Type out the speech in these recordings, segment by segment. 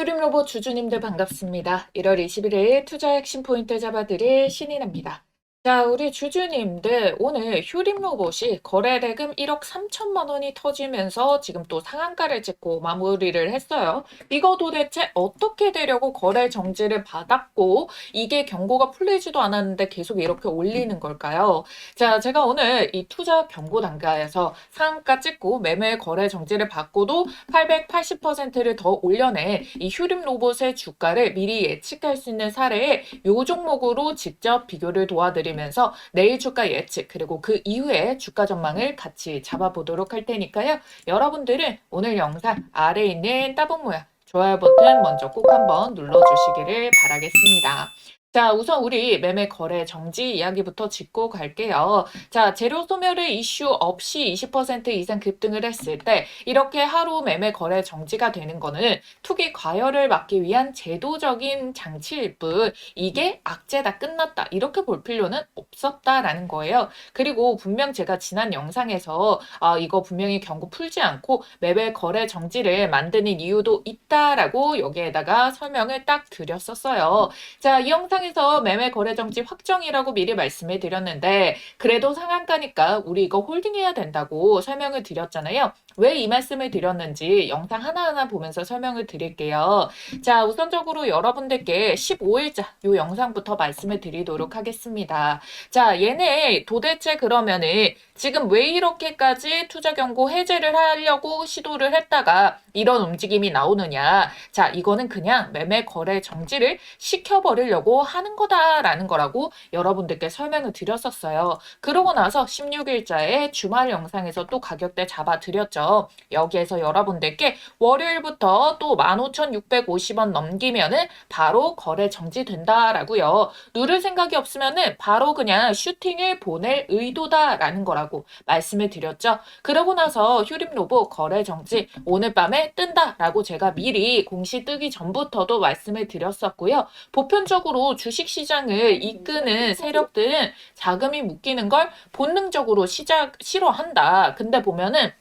휴림 로봇 주주님들 반갑습니다. 1월 21일 투자 핵심 포인트 잡아드릴 신인입니다. 자, 우리 주주님들 오늘 휴림 로봇이 거래대금 1억 3천만 원이 터지면서 지금 또 상한가를 찍고 마무리를 했어요. 이거 도대체 어떻게 되려고 거래 정지를 받았고 이게 경고가 풀리지도 않았는데 계속 이렇게 올리는 걸까요? 자, 제가 오늘 이 투자 경고 단가에서 상한가 찍고 매매 거래 정지를 받고도 880%를 더 올려내 이 휴림 로봇의 주가를 미리 예측할 수 있는 사례에 요 종목으로 직접 비교를 도와드리면서 내일 주가 예측 그리고 그 이후에 주가 전망을 같이 잡아보도록 할 테니까요. 여러분들은 오늘 영상 아래에 있는 따봉 모양 좋아요 버튼 먼저 꼭 한번 눌러주시기를 바라겠습니다. 자, 우선 우리 매매 거래 정지 이야기부터 짚고 갈게요. 자, 재료 소멸의 이슈 없이 20% 이상 급등을 했을 때 이렇게 하루 매매 거래 정지가 되는 거는 투기 과열을 막기 위한 제도적인 장치일 뿐 이게 악재다 끝났다 이렇게 볼 필요는 없었다라는 거예요. 그리고 분명 제가 지난 영상에서 이거 분명히 경고 풀지 않고 매매 거래 정지를 만드는 이유도 있다라고 여기에다가 설명을 딱 드렸었어요. 자, 이 영상에서 매매 거래 정지 확정이라고 미리 말씀을 드렸는데 그래도 상한가니까 우리 이거 홀딩해야 된다고 설명을 드렸잖아요. 왜 이 말씀을 드렸는지 영상 하나하나 보면서 설명을 드릴게요. 자, 우선적으로 여러분들께 15일자 요 영상부터 말씀을 드리도록 하겠습니다. 자, 얘네 도대체 그러면은 지금 왜 이렇게까지 투자 경고 해제를 하려고 시도를 했다가 이런 움직임이 나오느냐. 자, 이거는 그냥 매매 거래 정지를 시켜버리려고 하는 거다라는 거라고 여러분들께 설명을 드렸었어요. 그러고 나서 16일자에 주말 영상에서 또 가격대 잡아드렸죠. 여기에서 여러분들께 월요일부터 또 15,650원 넘기면은 바로 거래 정지된다라고요. 누를 생각이 없으면은 바로 그냥 슈팅을 보낼 의도다라는 거라고 말씀을 드렸죠. 그러고 나서 휴림 로봇 거래 정지 오늘 밤에 뜬다라고 제가 미리 공시 뜨기 전부터도 말씀을 드렸었고요. 보편적으로 주식시장을 이끄는 세력들은 자금이 묶이는 걸 본능적으로 싫어한다. 근데 보면은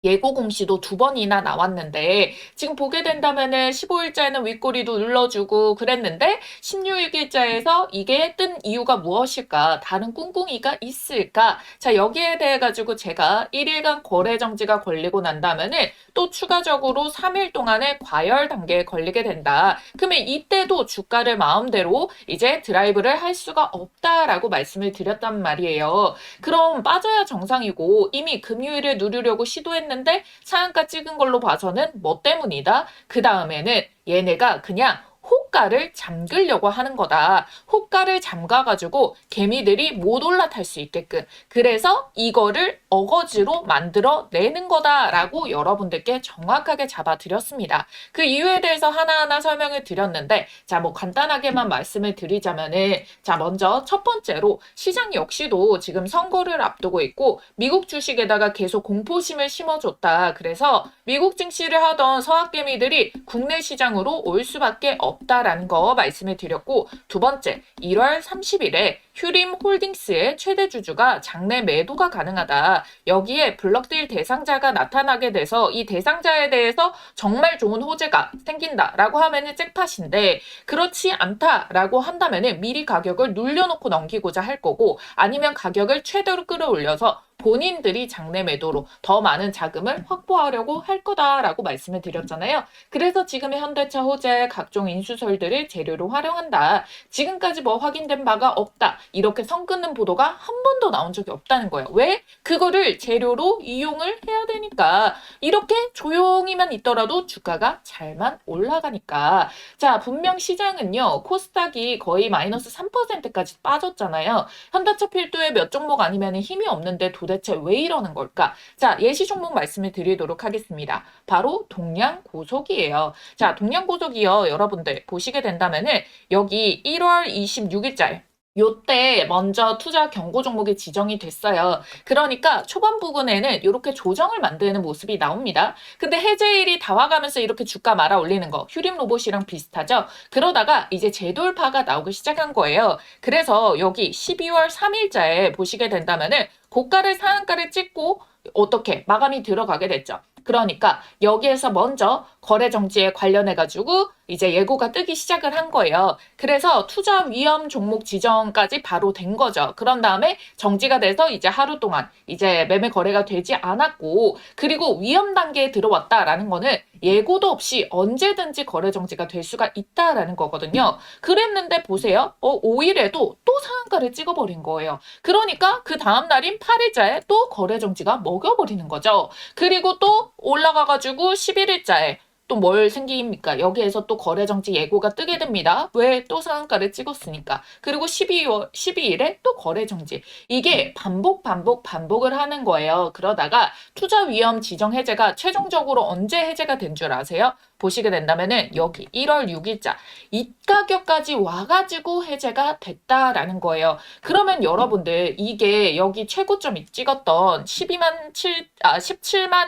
예고 공시도 2번이나 나왔는데 지금 보게 된다면은 15일자에는 윗꼬리도 눌러주고 그랬는데 16일자에서 이게 뜬 이유가 무엇일까? 다른 꿍꿍이가 있을까? 자, 여기에 대해 가지고 제가 1일간 거래 정지가 걸리고 난다면은 또 추가적으로 3일 동안의 과열 단계에 걸리게 된다. 그러면 이때도 주가를 마음대로 이제 드라이브를 할 수가 없다라고 말씀을 드렸단 말이에요. 그럼 빠져야 정상이고 이미 금요일에 누르려고 시도했는데 상한가 찍은 걸로 봐서는 뭐 때문이다? 그 다음에는 얘네가 그냥 호가를 잠그려고 하는 거다. 호가를 잠가가지고 개미들이 못 올라탈 수 있게끔. 그래서 이거를 어거지로 만들어내는 거다라고 여러분들께 정확하게 잡아드렸습니다. 그 이유에 대해서 하나하나 설명을 드렸는데 자, 뭐 간단하게만 말씀을 드리자면은 자, 먼저 첫 번째로 시장 역시도 지금 선거를 앞두고 있고 미국 주식에다가 계속 공포심을 심어줬다. 그래서 미국 증시를 하던 서학개미들이 국내 시장으로 올 수밖에 없다라는 거 말씀을 드렸고 두 번째 1월 30일에 휴림 홀딩스의 최대 주주가 장내 매도가 가능하다. 여기에 블럭딜 대상자가 나타나게 돼서 이 대상자에 대해서 정말 좋은 호재가 생긴다라고 하면은 잭팟인데 그렇지 않다라고 한다면은 미리 가격을 눌려놓고 넘기고자 할 거고 아니면 가격을 최대로 끌어올려서 본인들이 장내 매도로 더 많은 자금을 확보하려고 할 거다라고 말씀을 드렸잖아요. 그래서 지금의 현대차 호재 각종 인수설들을 재료로 활용한다. 지금까지 뭐 확인된 바가 없다. 이렇게 선 긋는 보도가 한 번도 나온 적이 없다는 거예요. 왜? 그거를 재료로 이용을 해야 되니까. 이렇게 조용히만 있더라도 주가가 잘만 올라가니까. 자, 분명 시장은요. 코스닥이 거의 마이너스 3%까지 빠졌잖아요. 현대차 필두에 몇 종목 아니면 힘이 없는데 도대체 왜 이러는 걸까? 자, 예시 종목 말씀을 드리도록 하겠습니다. 바로 동양고속이에요. 자, 동양고속이요. 여러분들 보시게 된다면은 여기 1월 26일자에 요때 먼저 투자 경고 종목이 지정이 됐어요. 그러니까 초반 부분에는 이렇게 조정을 만드는 모습이 나옵니다. 근데 해제일이 다 와가면서 이렇게 주가 말아 올리는 거 휴림 로봇이랑 비슷하죠. 그러다가 이제 재돌파가 나오기 시작한 거예요. 그래서 여기 12월 3일자에 보시게 된다면은 고가를 상한가를 찍고 어떻게 마감이 들어가게 됐죠. 그러니까 여기에서 먼저 거래 정지에 관련해 가지고 이제 예고가 뜨기 시작을 한 거예요. 그래서 투자 위험 종목 지정까지 바로 된 거죠. 그런 다음에 정지가 돼서 이제 하루 동안 이제 매매 거래가 되지 않았고, 그리고 위험 단계에 들어왔다라는 거는 예고도 없이 언제든지 거래 정지가 될 수가 있다라는 거거든요. 그랬는데 보세요. 5일에도 또 상한가를 찍어버린 거예요. 그러니까 그 다음 날인 8일자에 또 거래 정지가 먹여버리는 거죠. 그리고 또 올라가가지고 11일자에 또 뭘 생깁니까? 여기에서 또 거래 정지 예고가 뜨게 됩니다. 왜? 또 상한가를 찍었으니까. 그리고 12일에 또 거래 정지. 이게 반복을 하는 거예요. 그러다가 투자 위험 지정 해제가 최종적으로 언제 해제가 된 줄 아세요? 보시게 된다면은 여기 1월 6일자 이 가격까지 와가지고 해제가 됐다라는 거예요. 그러면 여러분들 이게 여기 최고점이 찍었던 17만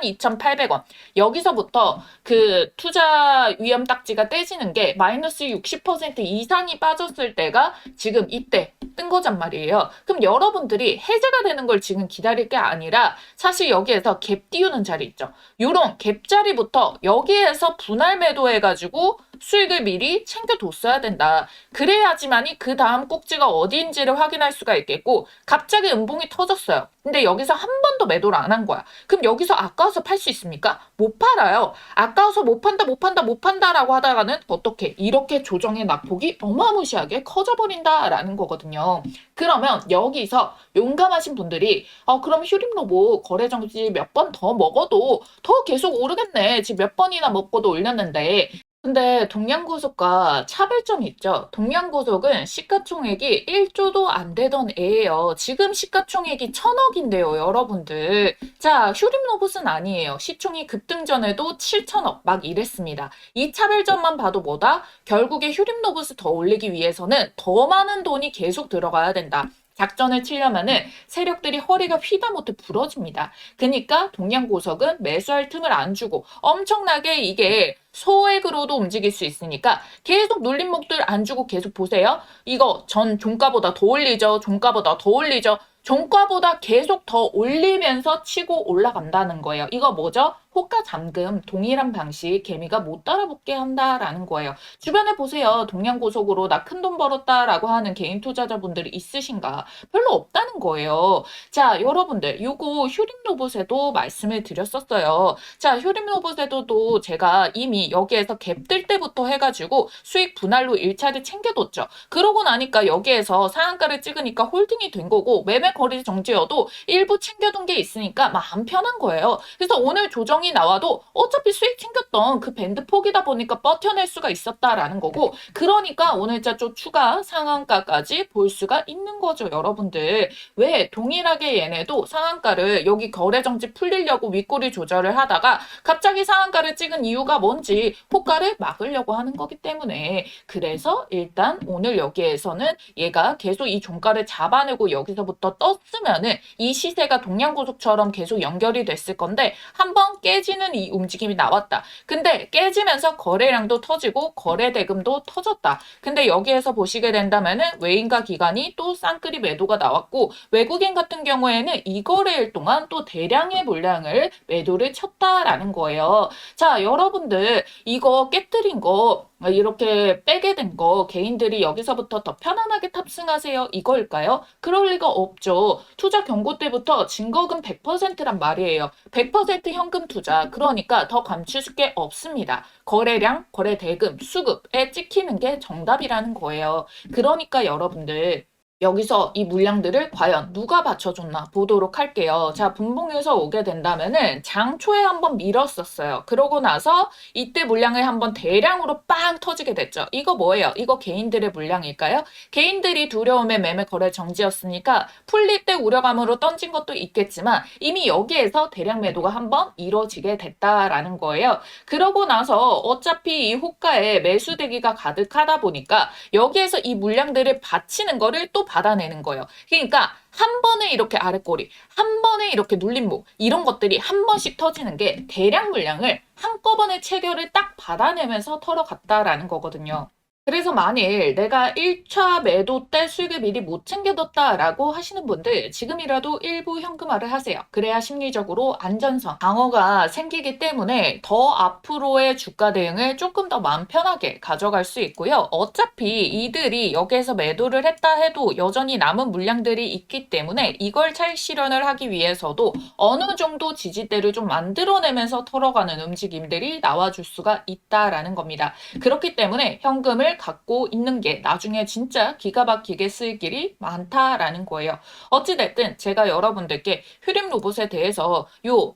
2,800원 여기서부터 그 투자 위험 딱지가 떼지는 게 마이너스 60% 이상이 빠졌을 때가 지금 이때 뜬 거란 말이에요. 그럼 여러분들이 해제가 되는 걸 지금 기다릴 게 아니라 사실 여기에서 갭 띄우는 자리 있죠. 요런 갭 자리부터 여기에서 분할 매도해가지고 수익을 미리 챙겨뒀어야 된다. 그래야지만이 그 다음 꼭지가 어디인지를 확인할 수가 있겠고, 갑자기 음봉이 터졌어요. 근데 여기서 한 번도 매도를 안 한 거야. 그럼 여기서 아까워서 팔 수 있습니까? 못 팔아요. 아까워서 못 판다라고 하다가는 어떻게 이렇게 조정의 낙폭이 어마무시하게 커져버린다라는 거거든요. 그러면 여기서 용감하신 분들이 그럼 휴림로봇 거래 정지 몇 번 더 먹어도 더 계속 오르겠네. 지금 몇 번이나 먹고도 올렸는데, 근데 동양고속과 차별점이 있죠. 동양고속은 시가총액이 1조도 안 되던 애예요. 지금 시가총액이 1,000억인데요, 여러분들. 자, 휴림로봇은 아니에요. 시총이 급등 전에도 7,000억 막 이랬습니다. 이 차별점만 봐도 뭐다? 결국에 휴림로봇을 더 올리기 위해서는 더 많은 돈이 계속 들어가야 된다. 작전을 치려면은 세력들이 허리가 휘다못해 부러집니다. 그러니까 동양고석은 매수할 틈을 안 주고 엄청나게 이게 소액으로도 움직일 수 있으니까 계속 눌림목들 안 주고 계속 보세요. 이거 전 종가보다 더 올리죠. 종가보다 더 올리죠. 종가보다 계속 더 올리면서 치고 올라간다는 거예요. 이거 뭐죠? 호가 잠금, 동일한 방식, 개미가 못 따라붙게 한다라는 거예요. 주변에 보세요. 동양고속으로 나 큰 돈 벌었다라고 하는 개인 투자자분들이 있으신가? 별로 없다는 거예요. 자, 여러분들, 요거 휴림로봇에도 말씀을 드렸었어요. 자, 휴림로봇에도 제가 이미 여기에서 갭 뜰 때부터 해가지고 수익 분할로 1차를 챙겨뒀죠. 그러고 나니까 여기에서 상한가를 찍으니까 홀딩이 된 거고, 매매 거래 정지여도 일부 챙겨둔 게 있으니까 마음 편한 거예요. 그래서 오늘 조정이 나와도 어차피 수익 챙겼던 그 밴드 폭이다 보니까 버텨낼 수가 있었다라는 거고, 그러니까 오늘자 좀 추가 상한가까지 볼 수가 있는 거죠, 여러분들. 왜? 동일하게 얘네도 상한가를 여기 거래 정지 풀리려고 윗꼬리 조절을 하다가 갑자기 상한가를 찍은 이유가 뭔지 호가를 막으려고 하는 거기 때문에, 그래서 일단 오늘 여기에서는 얘가 계속 이 종가를 잡아내고 여기서부터 떴으면은 이 시세가 동양고속처럼 계속 연결이 됐을 건데 한번 깨지는 이 움직임이 나왔다. 근데 깨지면서 거래량도 터지고 거래 대금도 터졌다. 근데 여기에서 보시게 된다면은 외인가 기관이 또 쌍끌이 매도가 나왔고, 외국인 같은 경우에는 이 거래일 동안 또 대량의 물량을 매도를 쳤다라는 거예요. 자, 여러분들 이거 깨뜨린 거 이렇게 빼게 된 거 개인들이 여기서부터 더 편안하게 탑승하세요 이거일까요? 그럴 리가 없죠. 투자 경고 때부터 증거금 100%란 말이에요. 100% 현금 투자. 그러니까 더 감추실 게 없습니다. 거래량, 거래 대금, 수급에 찍히는 게 정답이라는 거예요. 그러니까 여러분들 여기서 이 물량들을 과연 누가 받쳐줬나 보도록 할게요. 자, 분봉에서 오게 된다면은 장초에 한번 밀었었어요. 그러고 나서 이때 물량을 한번 대량으로 빵 터지게 됐죠. 이거 뭐예요? 이거 개인들의 물량일까요? 개인들이 두려움에 매매 거래 정지였으니까 풀릴 때 우려감으로 던진 것도 있겠지만 이미 여기에서 대량 매도가 한번 이루어지게 됐다라는 거예요. 그러고 나서 어차피 이 호가에 매수 대기가 가득하다 보니까 여기에서 이 물량들을 받치는 거를 또 받아내는 거예요. 그러니까 한 번에 이렇게 아랫꼬리, 한 번에 이렇게 눌림목 이런 것들이 한 번씩 터지는 게 대량 물량을 한꺼번에 체결을 딱 받아내면서 털어갔다라는 거거든요. 그래서 만일 내가 1차 매도 때 수익을 미리 못 챙겨뒀다라고 하시는 분들 지금이라도 일부 현금화를 하세요. 그래야 심리적으로 안전성 방어가 생기기 때문에 더 앞으로의 주가 대응을 조금 더 마음 편하게 가져갈 수 있고요. 어차피 이들이 여기에서 매도를 했다 해도 여전히 남은 물량들이 있기 때문에 이걸 차익 실현을 하기 위해서도 어느 정도 지지대를 좀 만들어내면서 털어가는 움직임들이 나와줄 수가 있다라는 겁니다. 그렇기 때문에 현금을 갖고 있는 게 나중에 진짜 기가 막히게 쓸 길이 많다라는 거예요. 어찌됐든 제가 여러분들께 휴림 로봇에 대해서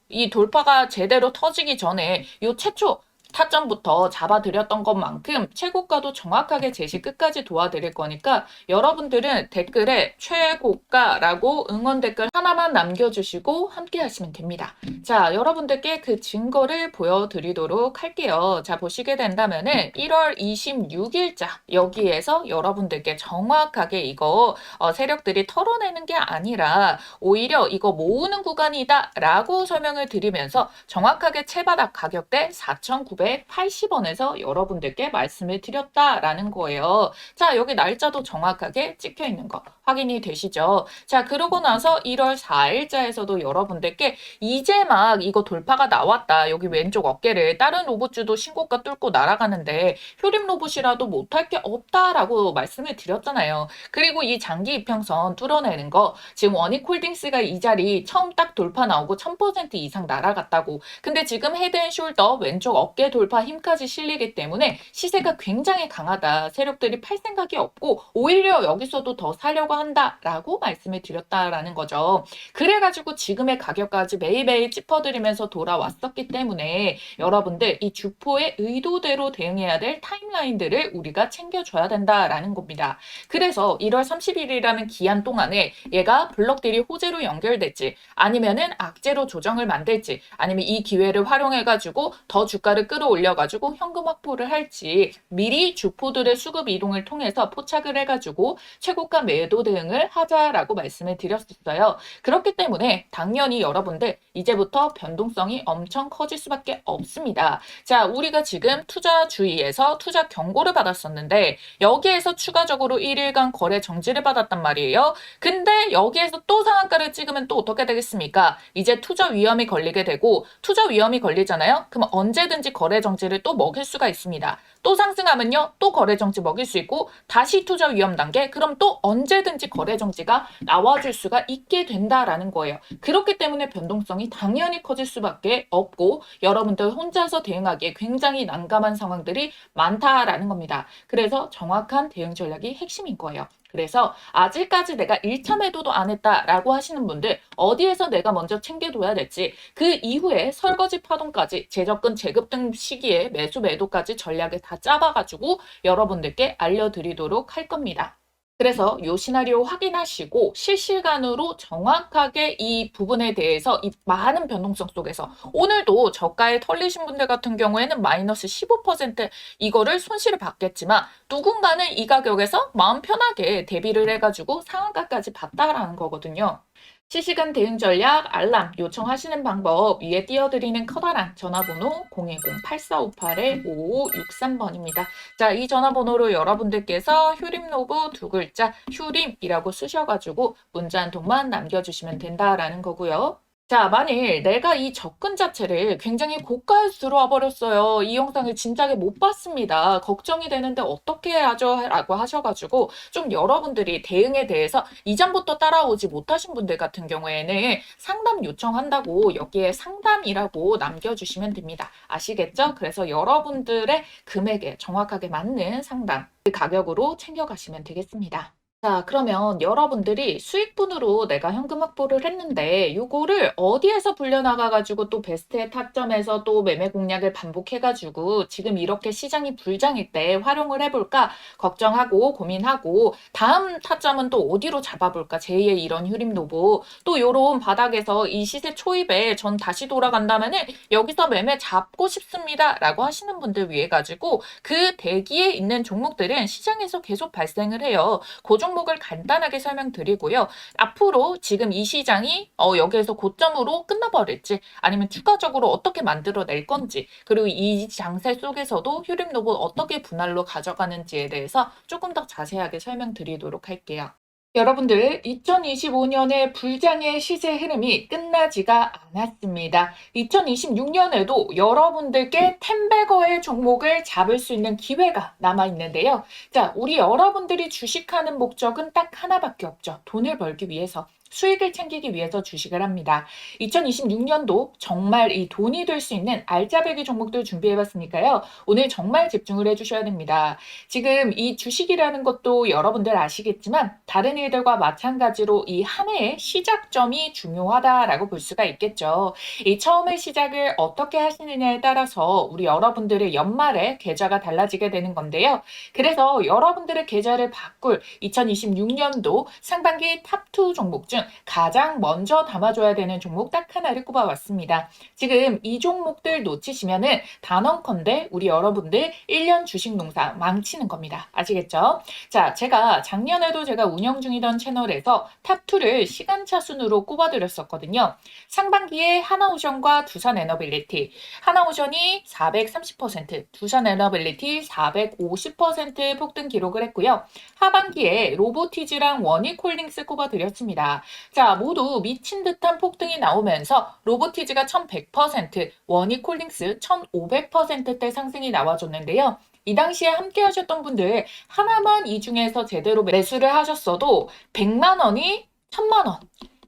이 돌파가 제대로 터지기 전에 최초 타점부터 잡아드렸던 것만큼 최고가도 정확하게 제시 끝까지 도와드릴 거니까 여러분들은 댓글에 최고가라고 응원 댓글 하나만 남겨주시고 함께 하시면 됩니다. 자, 여러분들께 그 증거를 보여드리도록 할게요. 자, 보시게 된다면은 1월 26일자 여기에서 여러분들께 정확하게 이거 세력들이 털어내는 게 아니라 오히려 이거 모으는 구간이다 라고 설명을 드리면서 정확하게 채바닥 가격대 4,980원에서 여러분들께 말씀을 드렸다라는 거예요. 자, 여기 날짜도 정확하게 찍혀 있는 거 확인이 되시죠? 자, 그러고 나서 1월 4일자에서도 여러분들께 이제 막 이거 돌파가 나왔다. 여기 왼쪽 어깨를 다른 로봇주도 신고가 뚫고 날아가는데 효림 로봇이라도 못할 게 없다라고 말씀을 드렸잖아요. 그리고 이 장기 이평선 뚫어내는 거 지금 원익홀딩스가 이 자리 처음 딱 돌파 나오고 1000% 이상 날아갔다고. 근데 지금 헤드앤숄더 왼쪽 어깨 돌파 힘까지 실리기 때문에 시세가 굉장히 강하다. 세력들이 팔 생각이 없고 오히려 여기서도 더 사려고 한다라고 말씀을 드렸다라는 거죠. 그래가지고 지금의 가격까지 매일매일 짚어드리면서 돌아왔었기 때문에 여러분들 이 주포의 의도대로 대응해야 될 타임라인들을 우리가 챙겨줘야 된다라는 겁니다. 그래서 1월 30일이라는 기한 동안에 얘가 블럭들이 호재로 연결될지 아니면은 악재로 조정을 만들지 아니면 이 기회를 활용해가지고 더 주가를 끌어올려가지고 현금 확보를 할지 미리 주포들의 수급 이동을 통해서 포착을 해가지고 최고가 매도 대응을 하자라고 말씀을 드렸었어요. 그렇기 때문에 당연히 여러분들 이제부터 변동성이 엄청 커질 수밖에 없습니다. 자, 우리가 지금 투자 주의에서 투자 경고를 받았었는데 여기에서 추가적으로 1일간 거래 정지를 받았단 말이에요. 근데 여기에서 또 상한가를 찍으면 또 어떻게 되겠습니까? 이제 투자 위험이 걸리게 되고 투자 위험이 걸리잖아요. 그럼 언제든지 거래 정지를 또 먹일 수가 있습니다. 또 상승하면요. 또 거래 정지 먹일 수 있고 다시 투자 위험 단계 그럼 또 언제든지 거래 정지가 나와줄 수가 있게 된다라는 거예요. 그렇기 때문에 변동성이 당연히 커질 수밖에 없고 여러분들 혼자서 대응하기에 굉장히 난감한 상황들이 많다라는 겁니다. 그래서 정확한 대응 전략이 핵심인 거예요. 그래서 아직까지 내가 1차 매도도 안 했다라고 하시는 분들 어디에서 내가 먼저 챙겨둬야 될지 그 이후에 설거지 파동까지 재접근 재급등 시기에 매수 매도까지 전략을 다 짜봐가지고 여러분들께 알려드리도록 할 겁니다. 그래서 이 시나리오 확인하시고 실시간으로 정확하게 이 부분에 대해서 이 많은 변동성 속에서 오늘도 저가에 털리신 분들 같은 경우에는 마이너스 15% 이거를 손실을 받겠지만 누군가는 이 가격에서 마음 편하게 대비를 해가지고 상한가까지 봤다라는 거거든요. 실시간 대응 전략 알람 요청하시는 방법 위에 띄워드리는 커다란 전화번호 010-8458-5563번입니다. 자, 이 전화번호로 여러분들께서 휴림 로브 두 글자 휴림이라고 쓰셔가지고 문자 한 통만 남겨주시면 된다라는 거고요. 자, 만일 내가 이 접근 자체를 굉장히 고가에 들어와 버렸어요. 이 영상을 진작에 못 봤습니다. 걱정이 되는데 어떻게 하죠? 라고 하셔가지고 좀 여러분들이 대응에 대해서 이전부터 따라오지 못하신 분들 같은 경우에는 상담 요청한다고 여기에 상담이라고 남겨주시면 됩니다. 아시겠죠? 그래서 여러분들의 금액에 정확하게 맞는 상담, 그 가격으로 챙겨가시면 되겠습니다. 자, 그러면 여러분들이 수익분으로 내가 현금 확보를 했는데 요거를 어디에서 불려나가가지고 또 베스트의 타점에서 또 매매 공략을 반복해가지고 지금 이렇게 시장이 불장일 때 활용을 해볼까 걱정하고 고민하고 다음 타점은 또 어디로 잡아볼까 제2의 이런 휴림 노보 또 요런 바닥에서 이 시세 초입에 전 다시 돌아간다면은 여기서 매매 잡고 싶습니다 라고 하시는 분들 위해 가지고 그 대기에 있는 종목들은 시장에서 계속 발생을 해요. 그 종목을 간단하게 설명드리고요. 앞으로 지금 이 시장이 여기에서 고점으로 끝나버릴지 아니면 추가적으로 어떻게 만들어낼 건지 그리고 이 장세 속에서도 휴림 로봇 어떻게 분할로 가져가는지에 대해서 조금 더 자세하게 설명드리도록 할게요. 여러분들, 2025년의 불장의 시세 흐름이 끝나지가 않았습니다. 2026년에도 여러분들께 텐베거의 종목을 잡을 수 있는 기회가 남아있는데요. 자, 우리 여러분들이 주식하는 목적은 딱 하나밖에 없죠. 돈을 벌기 위해서. 수익을 챙기기 위해서 주식을 합니다. 2026년도 정말 이 돈이 될 수 있는 알짜배기 종목들 준비해봤으니까요. 오늘 정말 집중을 해주셔야 됩니다. 지금 이 주식이라는 것도 여러분들 아시겠지만 다른 일들과 마찬가지로 이 한 해의 시작점이 중요하다라고 볼 수가 있겠죠. 이 처음의 시작을 어떻게 하시느냐에 따라서 우리 여러분들의 연말에 계좌가 달라지게 되는 건데요. 그래서 여러분들의 계좌를 바꿀 2026년도 상반기 탑2 종목 중 가장 먼저 담아줘야 되는 종목 딱 하나를 꼽아왔습니다. 지금 이 종목들 놓치시면은 단언컨대 우리 여러분들 1년 주식 농사 망치는 겁니다. 아시겠죠? 자, 작년에도 제가 운영 중이던 채널에서 탑2를 시간차 순으로 꼽아드렸었거든요. 상반기에 하나오션과 두산에너빌리티, 하나오션이 430%, 두산에너빌리티 450% 폭등 기록을 했고요. 하반기에 로보티즈랑 원익홀딩스 꼽아드렸습니다. 자, 모두 미친 듯한 폭등이 나오면서 로보티즈가 1100%, 원익홀딩스 1500%대 상승이 나와줬는데요. 이 당시에 함께 하셨던 분들 하나만 이 중에서 제대로 매수를 하셨어도 100만 원이 1000만 원,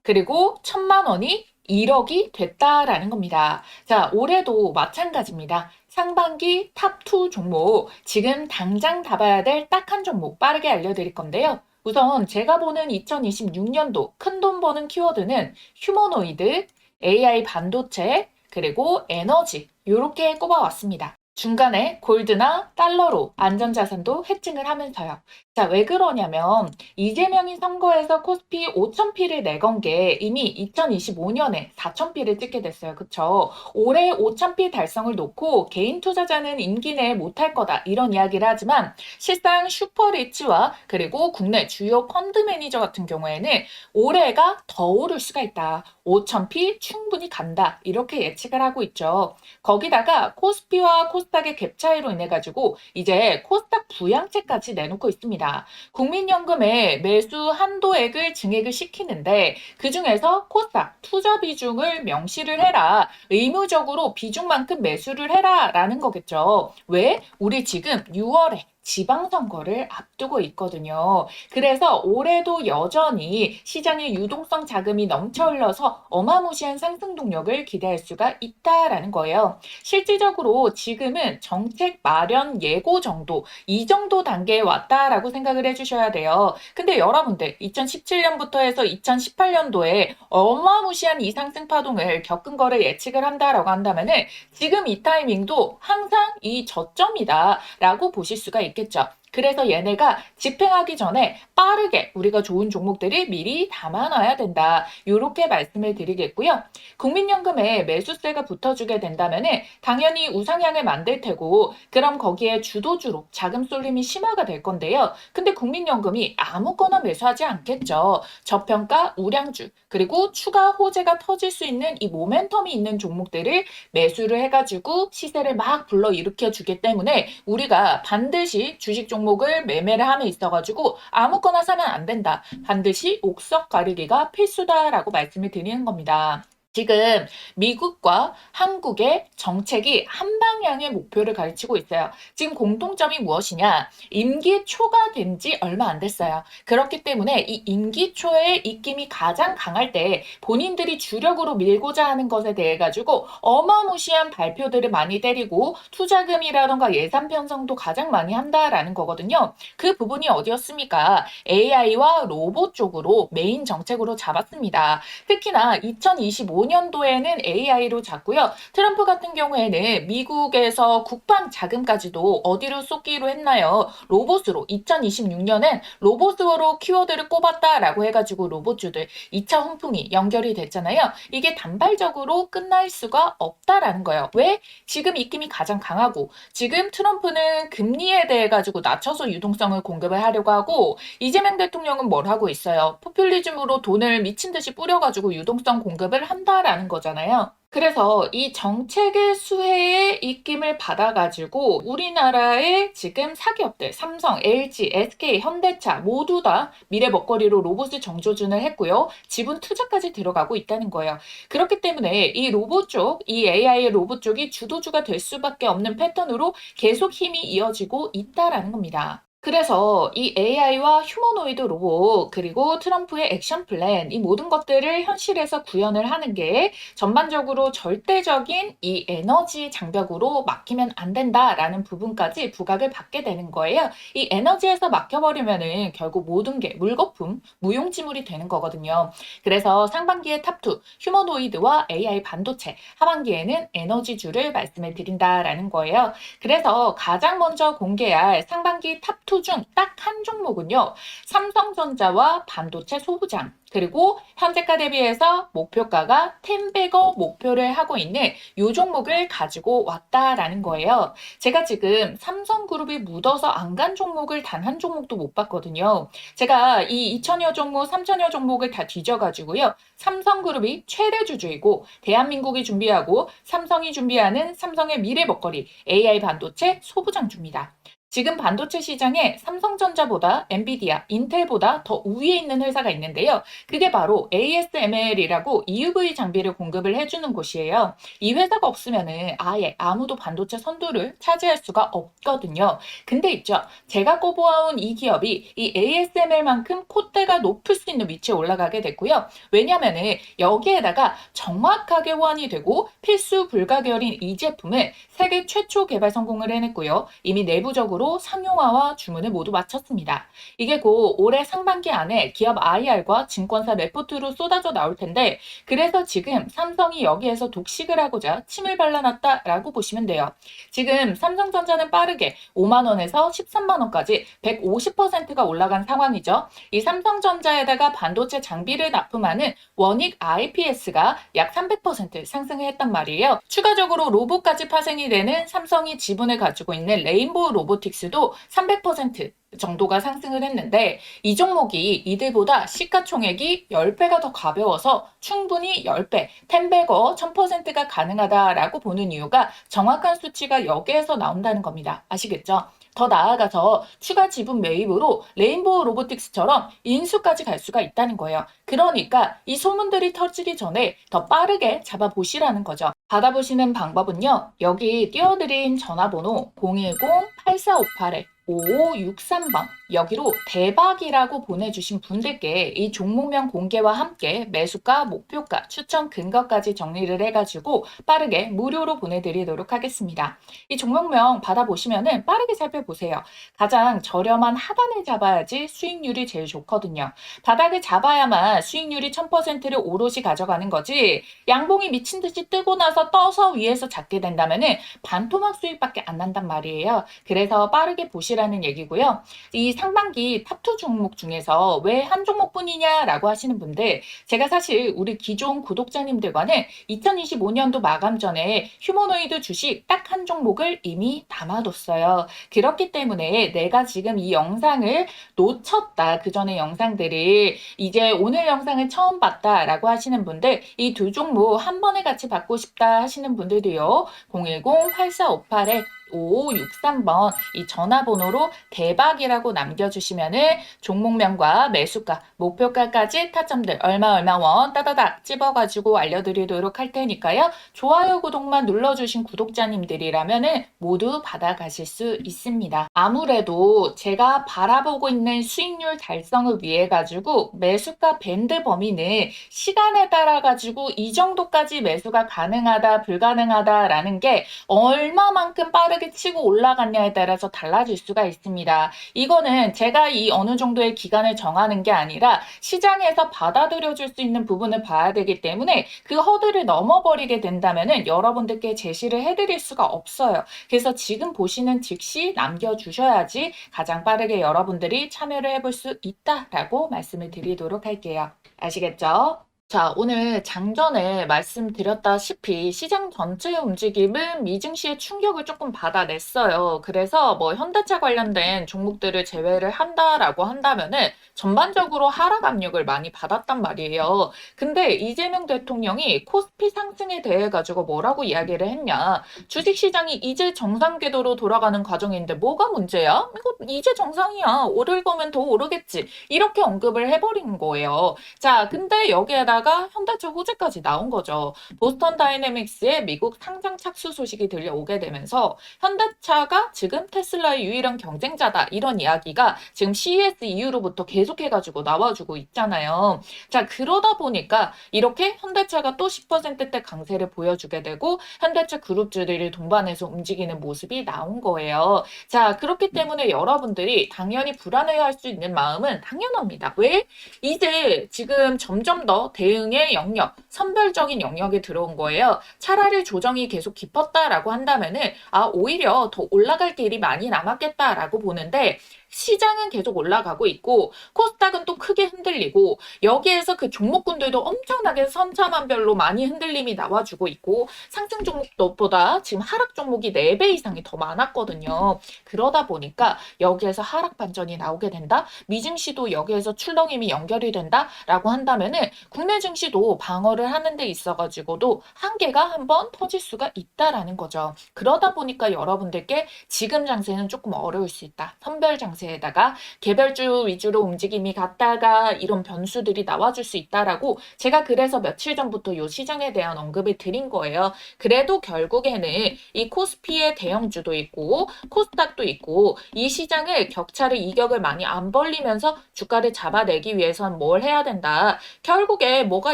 그리고 1000만 원이 1억이 됐다라는 겁니다. 자, 올해도 마찬가지입니다. 상반기 탑2 종목, 지금 당장 잡아야 될 딱 한 종목 빠르게 알려드릴 건데요. 우선 제가 보는 2026년도 큰돈 버는 키워드는 휴머노이드, AI 반도체, 그리고 에너지 이렇게 꼽아왔습니다. 중간에 골드나 달러로 안전자산도 해칭을 하면서요. 자, 왜 그러냐면 이재명이 선거에서 코스피 5,000피를 내건 게 이미 2025년에 4,000피를 찍게 됐어요. 그쵸? 올해 5,000피 달성을 놓고 개인 투자자는 임기 내에 못할 거다 이런 이야기를 하지만 실상 슈퍼리치와 그리고 국내 주요 펀드 매니저 같은 경우에는 올해가 더 오를 수가 있다. 5,000피 충분히 간다. 이렇게 예측을 하고 있죠. 거기다가 코스피와 코스닥의 갭 차이로 인해 가지고 이제 코스닥 부양책까지 내놓고 있습니다. 국민연금에 매수 한도액을 증액을 시키는데 그중에서 코스닥 투자 비중을 명시를 해라. 의무적으로 비중만큼 매수를 해라 라는 거겠죠. 왜? 우리 지금 6월에 지방선거를 앞두고 있거든요. 그래서 올해도 여전히 시장의 유동성 자금이 넘쳐 흘러서 어마무시한 상승 동력을 기대할 수가 있다라는 거예요. 실질적으로 지금은 정책 마련 예고 정도, 이 정도 단계에 왔다라고 생각을 해주셔야 돼요. 근데 여러분들 2017년부터 해서 2018년도에 어마무시한 이 상승 파동을 겪은 거를 예측을 한다라고 한다면은 지금 이 타이밍도 항상 이 저점이다라고 보실 수가 있겠죠. 그래서 얘네가 집행하기 전에 빠르게 우리가 좋은 종목들을 미리 담아놔야 된다. 이렇게 말씀을 드리겠고요. 국민연금에 매수세가 붙어주게 된다면 당연히 우상향을 만들 테고 그럼 거기에 주도주로 자금 쏠림이 심화가 될 건데요. 근데 국민연금이 아무거나 매수하지 않겠죠. 저평가 우량주 그리고 추가 호재가 터질 수 있는 이 모멘텀이 있는 종목들을 매수를 해가지고 시세를 막 불러일으켜 주기 때문에 우리가 반드시 주식 종목을 매매를 함에 있어가지고 아무거나 사면 안 된다. 반드시 옥석 가리기가 필수다라고 말씀을 드리는 겁니다. 지금 미국과 한국의 정책이 한 방향의 목표를 가르치고 있어요. 지금 공통점이 무엇이냐? 임기 초가 된 지 얼마 안 됐어요. 그렇기 때문에 이 임기 초의 입김이 가장 강할 때 본인들이 주력으로 밀고자 하는 것에 대해 가지고 어마무시한 발표들을 많이 때리고 투자금이라던가 예산 편성도 가장 많이 한다라는 거거든요. 그 부분이 어디였습니까? AI와 로봇 쪽으로 메인 정책으로 잡았습니다. 특히나 2025 2025년도에는 AI로 잡고요. 트럼프 같은 경우에는 미국에서 국방 자금까지도 어디로 쏟기로 했나요? 로봇으로. 2026년엔 로봇으로 키워드를 꼽았다라고 해가지고 로봇주들 2차 훈풍이 연결이 됐잖아요. 이게 단발적으로 끝날 수가 없다라는 거예요. 왜? 지금 입김이 가장 강하고 지금 트럼프는 금리에 대해 가지고 낮춰서 유동성을 공급을 하려고 하고 이재명 대통령은 뭘 하고 있어요? 포퓰리즘으로 돈을 미친 듯이 뿌려가지고 유동성 공급을 한다라는 거잖아요. 그래서 이 정책의 수혜의 입김을 받아가지고 우리나라의 지금 사기업들 삼성, LG, SK, 현대차 모두 다 미래 먹거리로 로봇을 정조준을 했고요. 지분 투자까지 들어가고 있다는 거예요. 그렇기 때문에 이 로봇 쪽, 이 AI 로봇 쪽이 주도주가 될 수밖에 없는 패턴으로 계속 힘이 이어지고 있다라는 겁니다. 그래서 이 AI와 휴머노이드 로봇 그리고 트럼프의 액션 플랜 이 모든 것들을 현실에서 구현을 하는 게 전반적으로 절대적인 이 에너지 장벽으로 막히면 안 된다라는 부분까지 부각을 받게 되는 거예요. 이 에너지에서 막혀버리면은 결국 모든 게 물거품, 무용지물이 되는 거거든요. 그래서 상반기에 탑2 휴머노이드와 AI 반도체, 하반기에는 에너지주를 말씀을 드린다라는 거예요. 그래서 가장 먼저 공개할 상반기 탑2 중 딱 한 종목은요. 삼성전자와 반도체 소부장 그리고 현재가 대비해서 목표가가 10배거 목표를 하고 있는 이 종목을 가지고 왔다라는 거예요. 제가 지금 삼성그룹이 묻어서 안 간 종목을 단 한 종목도 못 봤거든요. 제가 이 2천여 종목, 3천여 종목을 다 뒤져가지고요. 삼성그룹이 최대 주주이고 대한민국이 준비하고 삼성이 준비하는 삼성의 미래 먹거리 AI 반도체 소부장주입니다. 지금 반도체 시장에 삼성전자보다 엔비디아, 인텔보다 더 우위에 있는 회사가 있는데요. 그게 바로 ASML이라고 EUV 장비를 공급을 해주는 곳이에요. 이 회사가 없으면은 아예 아무도 반도체 선두를 차지할 수가 없거든요. 근데 있죠. 제가 꼽아온 이 기업이 이 ASML만큼 콧대가 높을 수 있는 위치에 올라가게 됐고요. 왜냐면은 여기에다가 정확하게 호환이 되고 필수 불가결인 이 제품을 세계 최초 개발 성공을 해냈고요. 이미 내부적으로 상용화와 주문을 모두 마쳤습니다. 이게 곧 올해 상반기 안에 기업 IR과 증권사 레포트로 쏟아져 나올 텐데 그래서 지금 삼성이 여기에서 독식을 하고자 침을 발라놨다라고 보시면 돼요. 지금 삼성전자는 빠르게 5만 원에서 13만 원까지 150%가 올라간 상황이죠. 이 삼성전자에다가 반도체 장비를 납품하는 원익 IPS가 약 300% 상승을 했단 말이에요. 추가적으로 로봇까지 파생이 되는 삼성이 지분을 가지고 있는 레인보우 로보틱스도 300% 정도가 상승을 했는데 이 종목이 이들보다 시가총액이 10배가 더 가벼워서 충분히 10배, 10배거 1000%가 가능하다라고 보는 이유가 정확한 수치가 여기에서 나온다는 겁니다. 아시겠죠? 더 나아가서 추가 지분 매입으로 레인보우 로보틱스처럼 인수까지 갈 수가 있다는 거예요. 그러니까 이 소문들이 터지기 전에 더 빠르게 잡아보시라는 거죠. 받아보시는 방법은요. 여기 띄워드린 전화번호 010-8458에 5563번 여기로 대박이라고 보내주신 분들께 이 종목명 공개와 함께 매수가, 목표가, 추천 근거까지 정리를 해가지고 빠르게 무료로 보내드리도록 하겠습니다. 이 종목명 받아보시면은 빠르게 살펴보세요. 가장 저렴한 하단을 잡아야지 수익률이 제일 좋거든요. 바닥을 잡아야만 수익률이 1000%를 오롯이 가져가는 거지 양봉이 미친 듯이 뜨고 나서 떠서 위에서 잡게 된다면은 반토막 수익밖에 안 난단 말이에요. 그래서 빠르게 보시라는 얘기고요. 이 상반기 탑2 종목 중에서 왜 한 종목뿐이냐라고 하시는 분들 제가 사실 우리 기존 구독자님들과는 2025년도 마감 전에 휴머노이드 주식 딱 한 종목을 이미 담아뒀어요. 그렇기 때문에 내가 지금 이 영상을 놓쳤다. 그 전에 영상들을 이제 오늘 영상을 처음 봤다라고 하시는 분들 이 두 종목 한 번에 같이 받고 싶다 하시는 분들도요. 010-8458에 5563번 이 전화번호로 대박이라고 남겨주시면은 종목명과 매수가, 목표가까지 타점들 얼마 원 따다닥 찝어가지고 알려드리도록 할 테니까요. 좋아요, 구독만 눌러주신 구독자님들이라면은 모두 받아가실 수 있습니다. 아무래도 제가 바라보고 있는 수익률 달성을 위해 가지고 매수가 밴드 범위는 시간에 따라 가지고 이 정도까지 매수가 가능하다, 불가능하다라는 게 얼마만큼 빠르게 빠르게 치고 올라갔냐에 따라서 달라질 수가 있습니다. 이거는 제가 이 어느 정도의 기간을 정하는 게 아니라 시장에서 받아들여줄 수 있는 부분을 봐야 되기 때문에 그 허들을 넘어버리게 된다면은 여러분들께 제시를 해드릴 수가 없어요. 그래서 지금 보시는 즉시 남겨주셔야지 가장 빠르게 여러분들이 참여를 해볼 수 있다라고 말씀을 드리도록 할게요. 아시겠죠? 자, 오늘 장전에 말씀드렸다시피 시장 전체의 움직임은 미증시의 충격을 조금 받아냈어요. 그래서 뭐 현대차 관련된 종목들을 제외를 한다라고 한다면은 전반적으로 하락 압력을 많이 받았단 말이에요. 근데 이재명 대통령이 코스피 상승에 대해 가지고 뭐라고 이야기를 했냐? 주식시장이 이제 정상 궤도로 돌아가는 과정인데 뭐가 문제야? 이거 이제 정상이야. 오를 거면 더 오르겠지. 이렇게 언급을 해버린 거예요. 자, 근데 여기에다가 현대차 호재까지 나온 거죠. 보스턴 다이내믹스의 미국 상장 착수 소식이 들려오게 되면서 현대차가 지금 테슬라의 유일한 경쟁자다. 이런 이야기가 지금 CES 이후로부터 계속해가지고 나와주고 있잖아요. 자, 그러다 보니까 이렇게 현대차가 또 10%대 강세를 보여주게 되고 현대차 그룹주들이 동반해서 움직이는 모습이 나온 거예요. 자, 그렇기 때문에 여러분들이 당연히 불안해할 수 있는 마음은 당연합니다. 왜? 이제 지금 점점 더 대응의 영역, 선별적인 영역에 들어온 거예요. 차라리 조정이 계속 깊었다라고 한다면은 오히려 더 올라갈 길이 많이 남았겠다라고 보는데 시장은 계속 올라가고 있고 코스닥은 또 크게 흔들리고 여기에서 그 종목군들도 엄청나게 선차만별로 많이 흔들림이 나와주고 있고 상승 종목보다 지금 하락 종목이 4배 이상이 더 많았거든요. 그러다 보니까 여기에서 하락 반전이 나오게 된다. 미증시도 여기에서 출렁임이 연결이 된다라고 한다면은 국내 증시도 방어를 하는 데 있어가지고도 한계가 한번 터질 수가 있다라는 거죠. 그러다 보니까 여러분들께 지금 장세는 조금 어려울 수 있다. 선별 장세에다가 개별주 위주로 움직임이 갔다가 이런 변수들이 나와줄 수 있다라고 제가 그래서 며칠 전부터 이 시장에 대한 언급을 드린 거예요. 그래도 결국에는 이 코스피의 대형주도 있고 코스닥도 있고 이 시장을 격차를 이격을 많이 안 벌리면서 주가를 잡아내기 위해선 뭘 해야 된다. 결국에 뭐가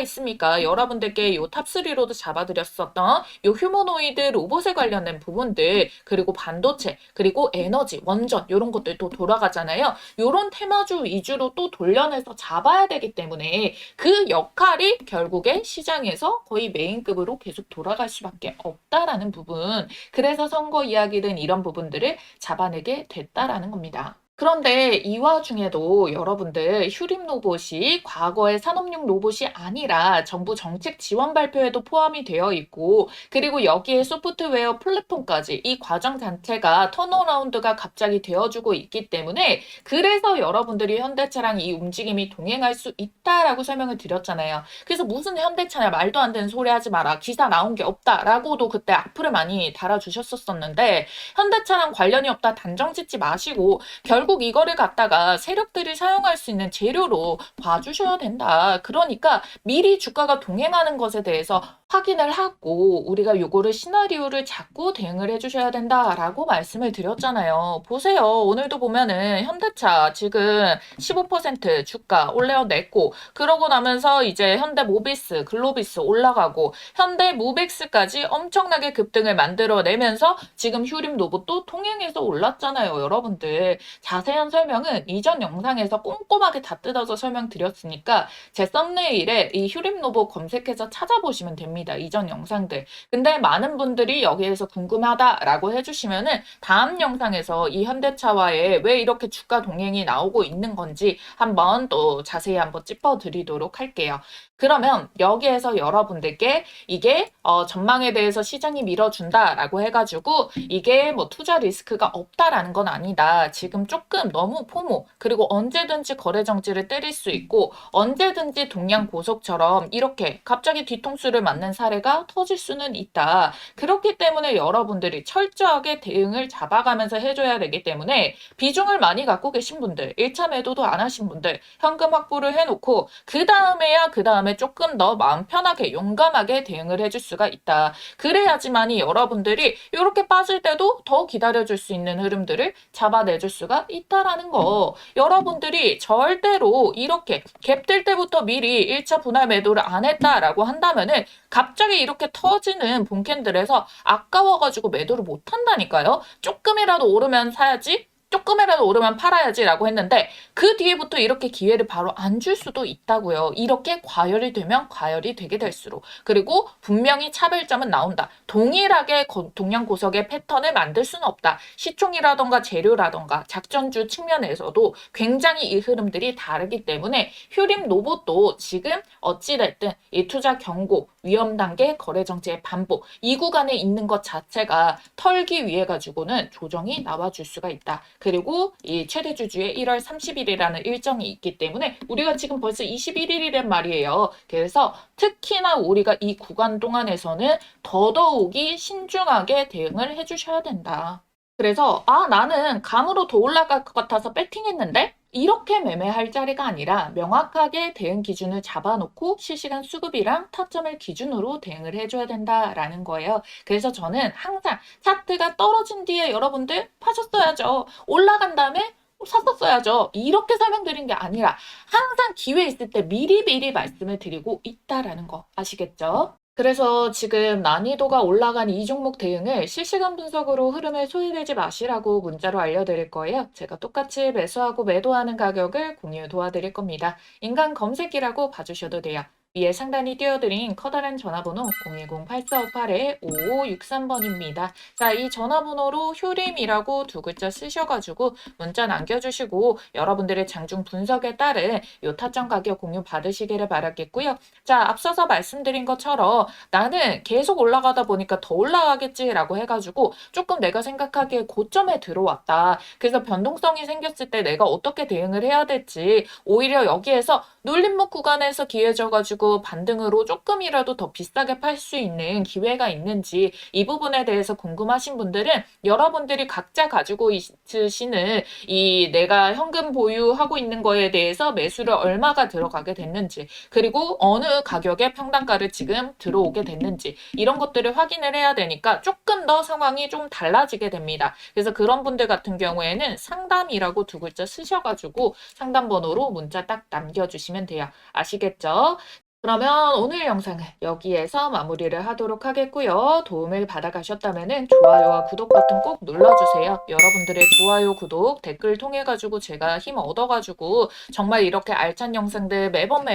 있습니까? 여러분들께 요 탑3로도 잡아드렸었던 요 휴머노이드 로봇에 관련된 부분들 그리고 반도체 그리고 에너지 원전 이런 것들 또 돌아가잖아요. 요런 테마주 위주로 또 돌려내서 잡아야 되기 때문에 그 역할이 결국에 시장에서 거의 메인급으로 계속 돌아갈 수밖에 없다라는 부분. 그래서 선거 이야기든 이런 부분들을 잡아내게 됐다라는 겁니다. 그런데 이 와중에도 여러분들 휴림 로봇이 과거의 산업용 로봇이 아니라 정부 정책 지원 발표에도 포함이 되어 있고 그리고 여기에 소프트웨어 플랫폼까지 이 과정 자체가 턴어라운드가 갑자기 되어주고 있기 때문에 그래서 여러분들이 현대차랑 이 움직임이 동행할 수 있다라고 설명을 드렸잖아요. 그래서 무슨 현대차냐 말도 안 되는 소리 하지 마라. 기사 나온 게 없다라고도 그때 악플을 많이 달아주셨었는데 현대차랑 관련이 없다 단정 짓지 마시고 결국 이거를 갖다가 세력들이 사용할 수 있는 재료로 봐주셔야 된다. 그러니까 미리 주가가 동행하는 것에 대해서 확인을 하고 우리가 요거를 시나리오를 잡고 대응을 해주셔야 된다라고 말씀을 드렸잖아요. 보세요. 오늘도 보면은 현대차 지금 15% 주가 올려냈고 그러고 나면서 이제 현대모비스, 글로비스 올라가고 현대무벡스까지 엄청나게 급등을 만들어내면서 지금 휴림 로봇도 통행해서 올랐잖아요. 여러분들 자세한 설명은 이전 영상에서 꼼꼼하게 다 뜯어서 설명드렸으니까 제 썸네일에 이 휴림 로봇 검색해서 찾아보시면 됩니다. 이전 영상들. 근데 많은 분들이 여기에서 궁금하다라고 해주시면은 다음 영상에서 이 현대차와의 왜 이렇게 주가 동행이 나오고 있는 건지 한번 또 자세히 한번 짚어드리도록 할게요. 그러면 여기에서 여러분들께 이게 전망에 대해서 시장이 밀어준다라고 해가지고 이게 뭐 투자 리스크가 없다라는 건 아니다. 지금 조금 너무 포모 그리고 언제든지 거래 정지를 때릴 수 있고 언제든지 동양 고속처럼 이렇게 갑자기 뒤통수를 맞는 사례가 터질 수는 있다. 그렇기 때문에 여러분들이 철저하게 대응을 잡아가면서 해줘야 되기 때문에 비중을 많이 갖고 계신 분들 1차 매도도 안 하신 분들 현금 확보를 해놓고 그 다음에 다음에 조금 더 마음 편하게 용감하게 대응을 해줄 수가 있다. 그래야지만이 여러분들이 이렇게 빠질 때도 더 기다려줄 수 있는 흐름들을 잡아내줄 수가 있다라는 거. 여러분들이 절대로 이렇게 갭될 때부터 미리 1차 분할 매도를 안 했다라고 한다면은 갑자기 이렇게 터지는 본캔들에서 아까워가지고 매도를 못 한다니까요. 조금이라도 오르면 사야지. 조금이라도 오르면 팔아야지라고 했는데 그 뒤에부터 이렇게 기회를 바로 안 줄 수도 있다고요. 이렇게 과열이 되면 과열이 되게 될수록. 그리고 분명히 차별점은 나온다. 동일하게 동양고석의 패턴을 만들 수는 없다. 시총이라던가 재료라던가 작전주 측면에서도 굉장히 이 흐름들이 다르기 때문에 휴림 로봇도 지금 어찌됐든 이 투자 경고, 위험 단계, 거래 정지의 반복 이 구간에 있는 것 자체가 털기 위해 가지고는 조정이 나와줄 수가 있다. 그리고 이 최대 주주의 1월 30일이라는 일정이 있기 때문에 우리가 지금 벌써 21일이란 말이에요. 그래서 특히나 우리가 이 구간 동안에서는 더더욱이 신중하게 대응을 해주셔야 된다. 그래서 나는 감으로 더 올라갈 것 같아서 배팅했는데 이렇게 매매할 자리가 아니라 명확하게 대응 기준을 잡아놓고 실시간 수급이랑 타점을 기준으로 대응을 해줘야 된다라는 거예요. 그래서 저는 항상 차트가 떨어진 뒤에 여러분들 파셨어야죠. 올라간 다음에 샀었어야죠. 이렇게 설명드린 게 아니라 항상 기회 있을 때 미리미리 말씀을 드리고 있다라는 거 아시겠죠? 그래서 지금 난이도가 올라간 이 종목 대응을 실시간 분석으로 흐름을 소외되지 마시라고 문자로 알려드릴 거예요. 제가 똑같이 매수하고 매도하는 가격을 공유 도와드릴 겁니다. 인간 검색이라고 봐주셔도 돼요. 위에 상단이 띄워드린 커다란 전화번호 010-8458-5563번입니다. 자, 이 전화번호로 효림이라고 두 글자 쓰셔가지고 문자 남겨주시고 여러분들의 장중 분석에 따른 요 타점 가격 공유 받으시기를 바라겠고요. 자, 앞서서 말씀드린 것처럼 나는 계속 올라가다 보니까 더 올라가겠지라고 해가지고 조금 내가 생각하기에 고점에 들어왔다. 그래서 변동성이 생겼을 때 내가 어떻게 대응을 해야 될지 오히려 여기에서 눌림목 구간에서 기회 줘가지고 반등으로 조금이라도 더 비싸게 팔 수 있는 기회가 있는지 이 부분에 대해서 궁금하신 분들은 여러분들이 각자 가지고 있으시는 이 내가 현금 보유하고 있는 거에 대해서 매수를 얼마가 들어가게 됐는지 그리고 어느 가격에 평단가를 지금 들어오게 됐는지 이런 것들을 확인을 해야 되니까 조금 더 상황이 좀 달라지게 됩니다. 그래서 그런 분들 같은 경우에는 상담이라고 두 글자 쓰셔가지고 상담 번호로 문자 딱 남겨주시면 돼요. 아시겠죠? 그러면 오늘 영상은 여기에서 마무리를 하도록 하겠고요. 도움을 받아가셨다면 좋아요와 구독 버튼 꼭 눌러주세요. 여러분들의 좋아요, 구독, 댓글 통해가지고 제가 힘 얻어가지고 정말 이렇게 알찬 영상들 매번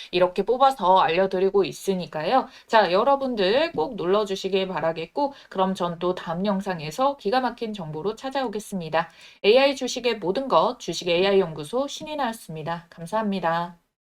이렇게 뽑아서 알려드리고 있으니까요. 자, 여러분들 꼭 눌러주시길 바라겠고 그럼 전 또 다음 영상에서 기가 막힌 정보로 찾아오겠습니다. AI 주식의 모든 것 주식 AI 연구소 신이 나왔습니다. 감사합니다.